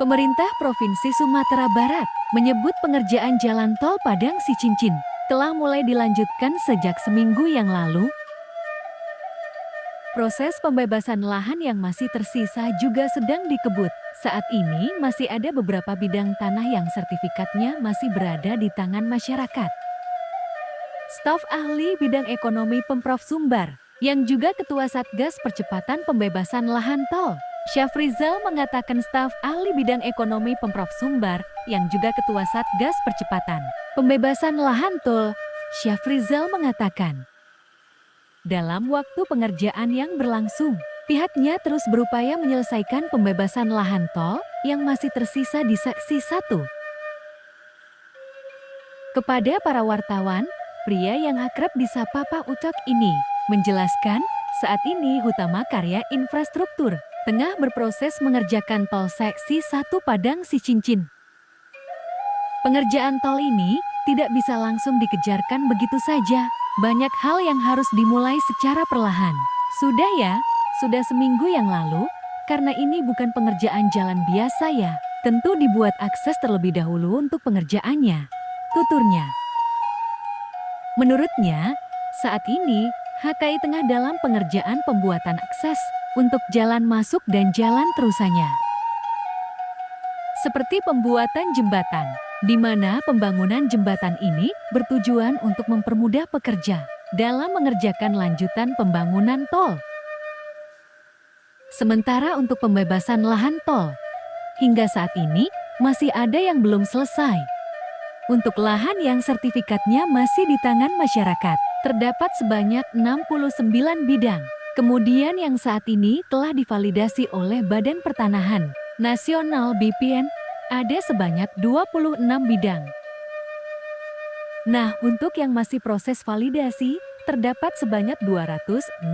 Pemerintah Provinsi Sumatera Barat menyebut pengerjaan jalan tol Padang Sicincin telah mulai dilanjutkan sejak seminggu yang lalu. Proses pembebasan lahan yang masih tersisa juga sedang dikebut. Saat ini masih ada beberapa bidang tanah yang sertifikatnya masih berada di tangan masyarakat. Staf ahli bidang ekonomi Pemprov Sumbar, yang juga Ketua Satgas Percepatan Pembebasan Lahan Tol, Syafrizal mengatakan staf ahli bidang ekonomi Pemprov Sumbar, yang juga Ketua Satgas Percepatan Pembebasan Lahan Tol, Syafrizal mengatakan, dalam waktu pengerjaan yang berlangsung, pihaknya terus berupaya menyelesaikan pembebasan lahan tol yang masih tersisa di seksi 1. Kepada para wartawan, pria yang akrab disapa Pak Ucok ini menjelaskan saat ini Hutama Karya Infrastruktur tengah berproses mengerjakan tol seksi 1 Padang Sicincin. Pengerjaan tol ini tidak bisa langsung dikejarkan begitu saja. Banyak hal yang harus dimulai secara perlahan. Sudah ya, sudah seminggu yang lalu, karena ini bukan pengerjaan jalan biasa ya. Tentu dibuat akses terlebih dahulu untuk pengerjaannya, tuturnya. Menurutnya, saat ini HKI tengah dalam pengerjaan pembuatan akses untuk jalan masuk dan jalan terusannya. Seperti pembuatan jembatan, di mana pembangunan jembatan ini bertujuan untuk mempermudah pekerja dalam mengerjakan lanjutan pembangunan tol. Sementara untuk pembebasan lahan tol, hingga saat ini masih ada yang belum selesai. Untuk lahan yang sertifikatnya masih di tangan masyarakat, terdapat sebanyak 69 bidang. Kemudian yang saat ini telah divalidasi oleh Badan Pertanahan Nasional BPN, ada sebanyak 26 bidang. Nah, untuk yang masih proses validasi, terdapat sebanyak 216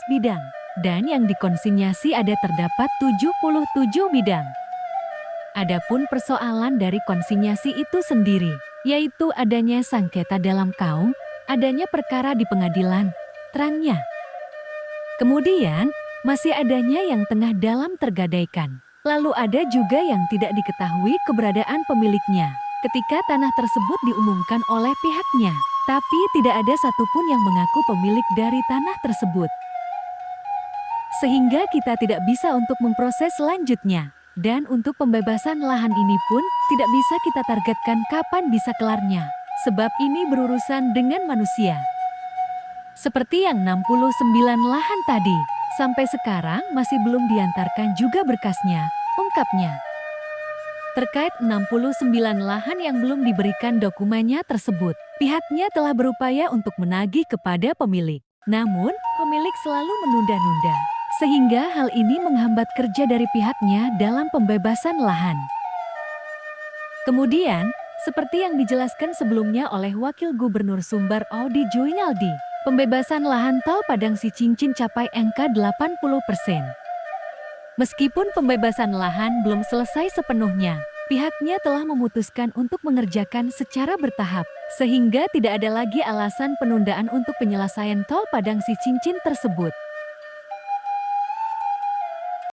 bidang. Dan yang dikonsinyasi ada terdapat 77 bidang. Adapun persoalan dari konsinyasi itu sendiri, yaitu adanya sengketa dalam kaum, adanya perkara di pengadilan, terangnya. Kemudian, masih adanya yang tengah dalam tergadaikan. Lalu ada juga yang tidak diketahui keberadaan pemiliknya ketika tanah tersebut diumumkan oleh pihaknya, tapi tidak ada satupun yang mengaku pemilik dari tanah tersebut. Sehingga kita tidak bisa untuk memproses selanjutnya. Dan untuk pembebasan lahan ini pun tidak bisa kita targetkan kapan bisa kelarnya, sebab ini berurusan dengan manusia. Seperti yang 69 lahan tadi, sampai sekarang masih belum diantarkan juga berkasnya, ungkapnya. Terkait 69 lahan yang belum diberikan dokumennya tersebut, pihaknya telah berupaya untuk menagih kepada pemilik. Namun, pemilik selalu menunda-nunda, sehingga hal ini menghambat kerja dari pihaknya dalam pembebasan lahan. Kemudian, seperti yang dijelaskan sebelumnya oleh Wakil Gubernur Sumbar Audi Joinaldi, pembebasan lahan tol Padang Sicincin capai angka 80%. Meskipun pembebasan lahan belum selesai sepenuhnya, pihaknya telah memutuskan untuk mengerjakan secara bertahap, sehingga tidak ada lagi alasan penundaan untuk penyelesaian tol Padang Sicincin tersebut.